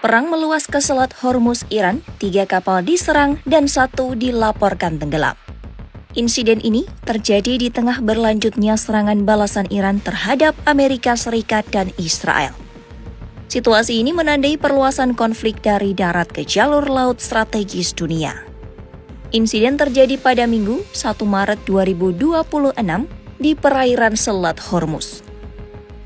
Perang meluas ke Selat Hormuz, Iran, 3 kapal diserang dan 1 dilaporkan tenggelam. Insiden ini terjadi di tengah berlanjutnya serangan balasan Iran terhadap Amerika Serikat dan Israel. Situasi ini menandai perluasan konflik dari darat ke jalur laut strategis dunia. Insiden terjadi pada Minggu, 1 Maret 2026 di perairan Selat Hormuz.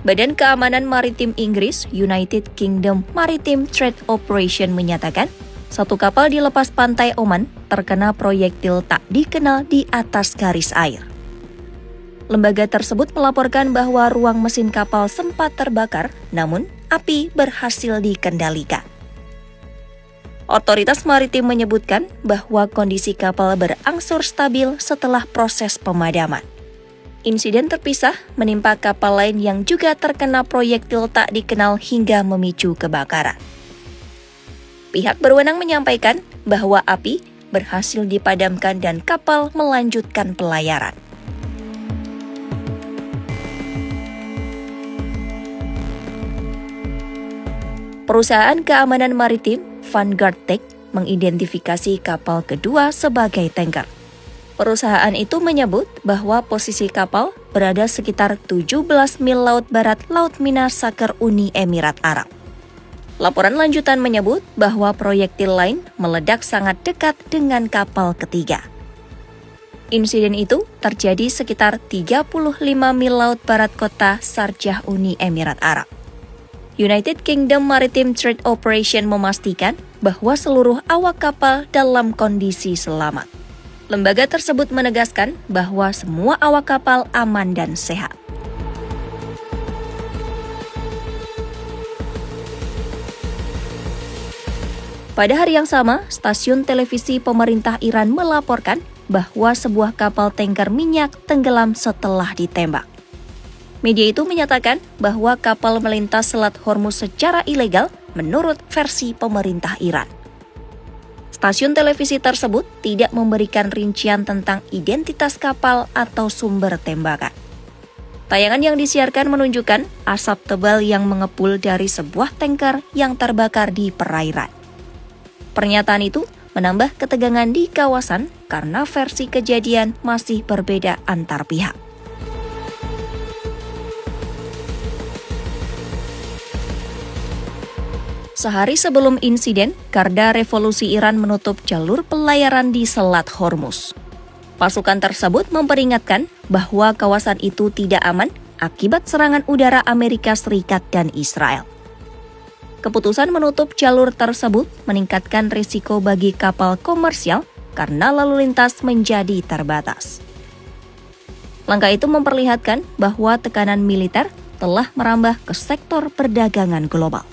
Badan Keamanan Maritim Inggris, United Kingdom Maritime Trade Operation menyatakan, 1 kapal di lepas pantai Oman terkena proyektil tak dikenal di atas garis air. Lembaga tersebut melaporkan bahwa ruang mesin kapal sempat terbakar, namun api berhasil dikendalikan. Otoritas maritim menyebutkan bahwa kondisi kapal berangsur stabil setelah proses pemadaman. Insiden terpisah menimpa kapal lain yang juga terkena proyektil tak dikenal hingga memicu kebakaran. Pihak berwenang menyampaikan bahwa api berhasil dipadamkan dan kapal melanjutkan pelayaran. Perusahaan keamanan maritim Vanguard Tech mengidentifikasi kapal kedua sebagai tanker. Perusahaan itu menyebut bahwa posisi kapal berada sekitar 17 mil laut barat Laut Mina Sakar Uni Emirat Arab. Laporan lanjutan menyebut bahwa proyektil lain meledak sangat dekat dengan kapal ketiga. Insiden itu terjadi sekitar 35 mil laut barat kota Sharjah Uni Emirat Arab. United Kingdom Maritime Trade Operation memastikan bahwa seluruh awak kapal dalam kondisi selamat. Lembaga tersebut menegaskan bahwa semua awak kapal aman dan sehat. Pada hari yang sama, stasiun televisi pemerintah Iran melaporkan bahwa sebuah kapal tanker minyak tenggelam setelah ditembak. Media itu menyatakan bahwa kapal melintas Selat Hormuz secara ilegal menurut versi pemerintah Iran. Stasiun televisi tersebut tidak memberikan rincian tentang identitas kapal atau sumber tembakan. Tayangan yang disiarkan menunjukkan asap tebal yang mengepul dari sebuah tanker yang terbakar di perairan. Pernyataan itu menambah ketegangan di kawasan karena versi kejadian masih berbeda antar pihak. Sehari sebelum insiden, Garda Revolusi Iran menutup jalur pelayaran di Selat Hormuz. Pasukan tersebut memperingatkan bahwa kawasan itu tidak aman akibat serangan udara Amerika Serikat dan Israel. Keputusan menutup jalur tersebut meningkatkan risiko bagi kapal komersial karena lalu lintas menjadi terbatas. Langkah itu memperlihatkan bahwa tekanan militer telah merambah ke sektor perdagangan global.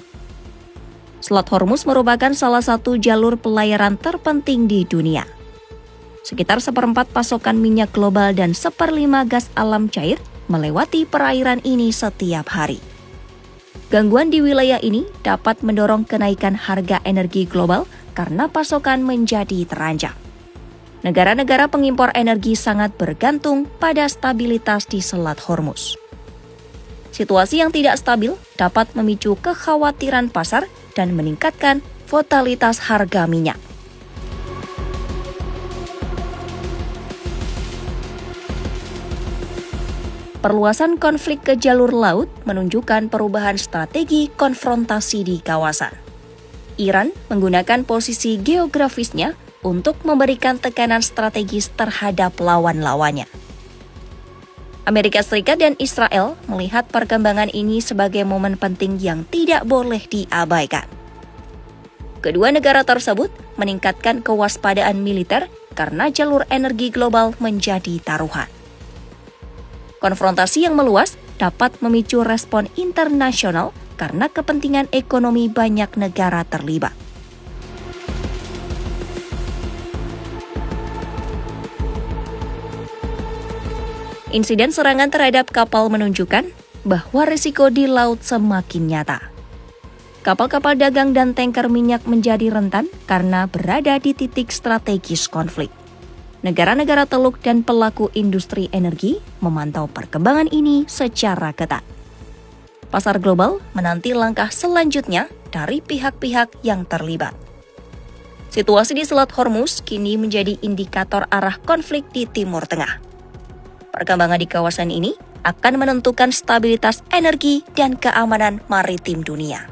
Selat Hormuz merupakan salah satu jalur pelayaran terpenting di dunia. Sekitar 1/4 pasokan minyak global dan 1/5 gas alam cair melewati perairan ini setiap hari. Gangguan di wilayah ini dapat mendorong kenaikan harga energi global karena pasokan menjadi terancam. Negara-negara pengimpor energi sangat bergantung pada stabilitas di Selat Hormuz. Situasi yang tidak stabil dapat memicu kekhawatiran pasar dan meningkatkan volatilitas harga minyak. Perluasan konflik ke jalur laut menunjukkan perubahan strategi konfrontasi di kawasan. Iran menggunakan posisi geografisnya untuk memberikan tekanan strategis terhadap lawan-lawannya. Amerika Serikat dan Israel melihat perkembangan ini sebagai momen penting yang tidak boleh diabaikan. Kedua negara tersebut meningkatkan kewaspadaan militer karena jalur energi global menjadi taruhan. Konfrontasi yang meluas dapat memicu respon internasional karena kepentingan ekonomi banyak negara terlibat. Insiden serangan terhadap kapal menunjukkan bahwa risiko di laut semakin nyata. Kapal-kapal dagang dan tanker minyak menjadi rentan karena berada di titik strategis konflik. Negara-negara teluk dan pelaku industri energi memantau perkembangan ini secara ketat. Pasar global menanti langkah selanjutnya dari pihak-pihak yang terlibat. Situasi di Selat Hormuz kini menjadi indikator arah konflik di Timur Tengah. Perkembangan di kawasan ini akan menentukan stabilitas energi dan keamanan maritim dunia.